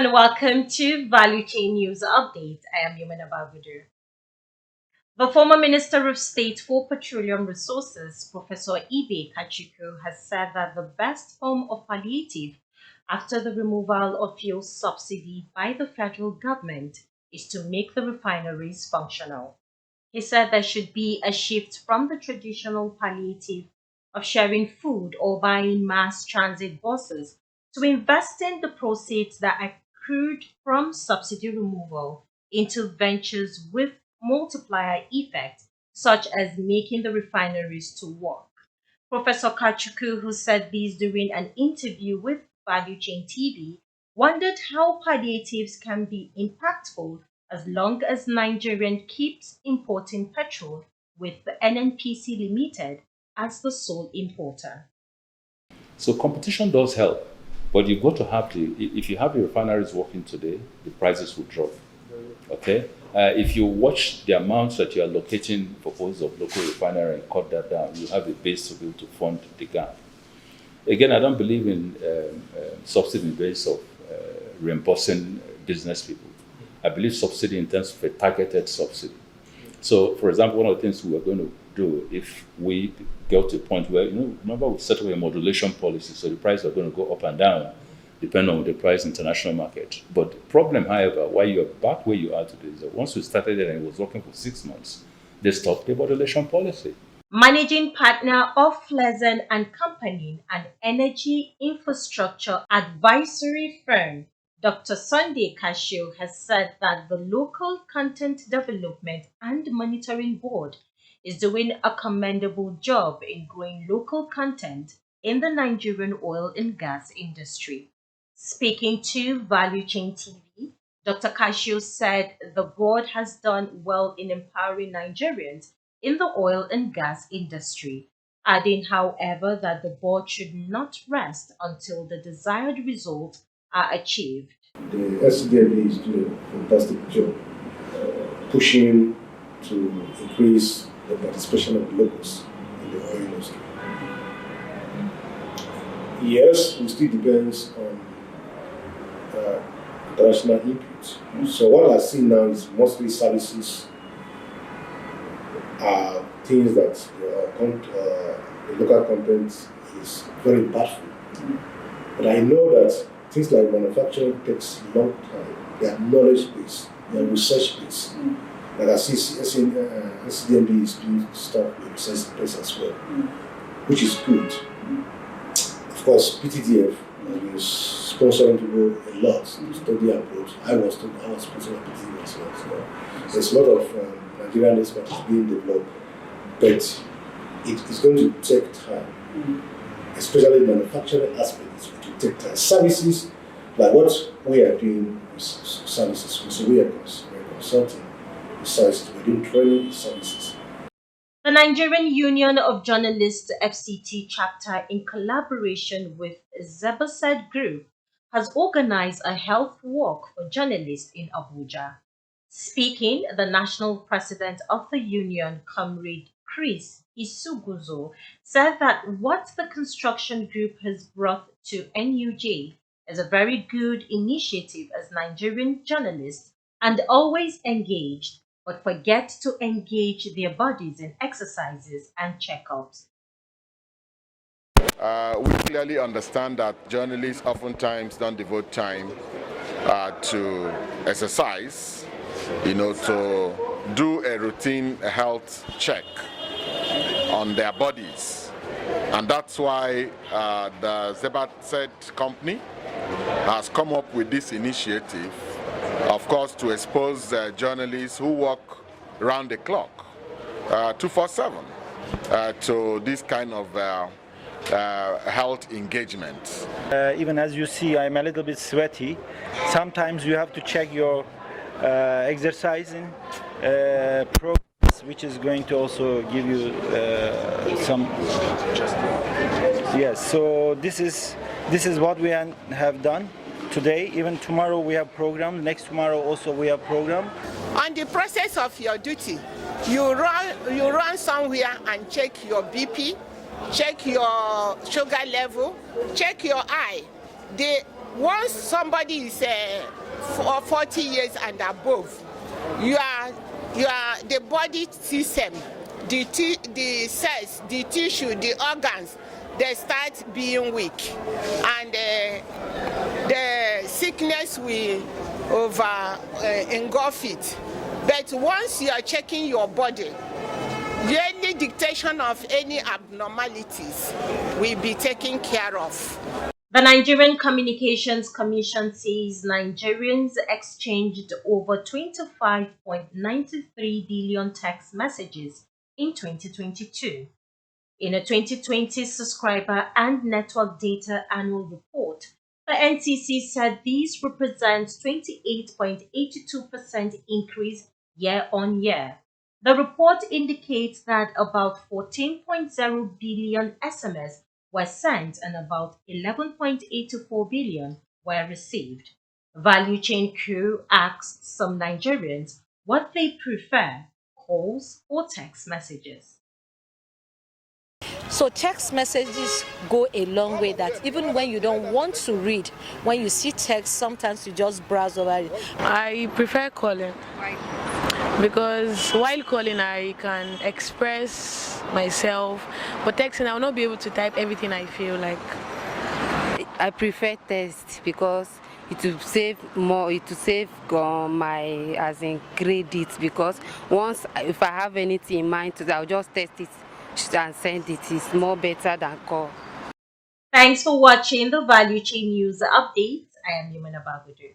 and welcome to Value Chain News Update. I am Yumina Bagudu. The former Minister of State for Petroleum Resources, Professor Ibe Kachuku, has said that the best form of palliative after the removal of fuel subsidy by the federal government is to make the refineries functional. He said there should be a shift from the traditional palliative of sharing food or buying mass transit buses to investing the proceeds that accrued from subsidy removal into ventures with multiplier effect, such as making the refineries to work. Professor Kachuku, who said this during an interview with Value Chain TV, wondered how palliatives can be impactful as long as Nigerian keeps importing petrol with the NNPC Limited as the sole importer. So competition does help, but you've got to have to, if you have your refineries working today, the prices will drop. Okay? If you watch the amounts that you are allocating for purpose of local refinery and cut that down, you have a base to be able to fund the gap. Again, I don't believe in subsidy base of reimbursing business people. I believe subsidy in terms of a targeted subsidy. So, for example, one of the things we are going to do if we get to a point where, remember we set up a modulation policy, so the prices are going to go up and down depending on the price international market. But the problem, however, why you're back where you are today is that once we started it and it was working for 6 months, they stopped the modulation policy. Managing partner of Pleasant and Company, an energy infrastructure advisory firm, Dr. Sunday Cashew, has said that the Local Content Development and Monitoring Board is doing a commendable job in growing local content in the Nigerian oil and gas industry. Speaking to Value Chain TV, Dr. Cashew said the board has done well in empowering Nigerians in the oil and gas industry, adding, however, that the board should not rest until the desired results are achieved. The SDLB is doing a fantastic job pushing to increase the participation of locals in the oil industry. Yes, it still depends on international inputs. So what I see now is mostly services are things that the local content is very impactful. But I know that things like manufacturing takes a long time. They are knowledge-based, they are research-based. Like I see SCDMB is doing stuff with research-based as well, which is good. Of course, PTDF is sponsoring people a lot to study abroad. I was sponsoring PTDF as well. So there's a lot of Nigerian expertise being developed, but it's going to take time, especially the manufacturing aspect. It's going to take time. Services, like what we are doing with services, so we are consulting with services, we're doing training with services. The Nigerian Union of Journalists FCT chapter, in collaboration with Zebased Group, has organized a health walk for journalists in Abuja. Speaking, the national president of the union, Comrade Chris Isuguzo, said that what the construction group has brought to NUJ is a very good initiative as Nigerian journalists and always engaged, but forget to engage their bodies in exercises and checkups. We clearly understand that journalists oftentimes don't devote time to exercise, to do a routine health check on their bodies. And that's why the Zebased company has come up with this initiative, of course, to expose journalists who work round the clock, 24/7, to this kind of health engagement. Even as you see, I'm a little bit sweaty. Sometimes you have to check your exercising progress, which is going to also give you some. Yes, so this is what we have done today. Even tomorrow we have program. Next tomorrow also we have program. On the process of your duty, you run somewhere and check your BP, check your sugar level, check your eye. once somebody is 40 years and above, you are the body system, the cells, the tissue, the organs, they start being weak, and the sickness will engulf it. But once you are checking your body, any dictation of any abnormalities will be taken care of. The Nigerian Communications Commission says Nigerians exchanged over 25.93 billion text messages in 2022. In a 2020 subscriber and network data annual report, the NCC said these represent 28.82% increase year on year. The report indicates that about 14.0 billion SMS were sent and about 11.84 billion were received. Value Chain Q asked some Nigerians what they prefer, calls or text messages. So text messages go a long way, that even when you don't want to read, when you see text, sometimes you just browse over it. I prefer calling. Why? Because while calling I can express myself, but texting I will not be able to type everything I feel like. I prefer text because it will save more. It will save my credits, because once if I have anything in mind, I'll just text it and send it. It's more better than call. Thanks for watching the Value Chain News Updates. I am Yumana Bagudu.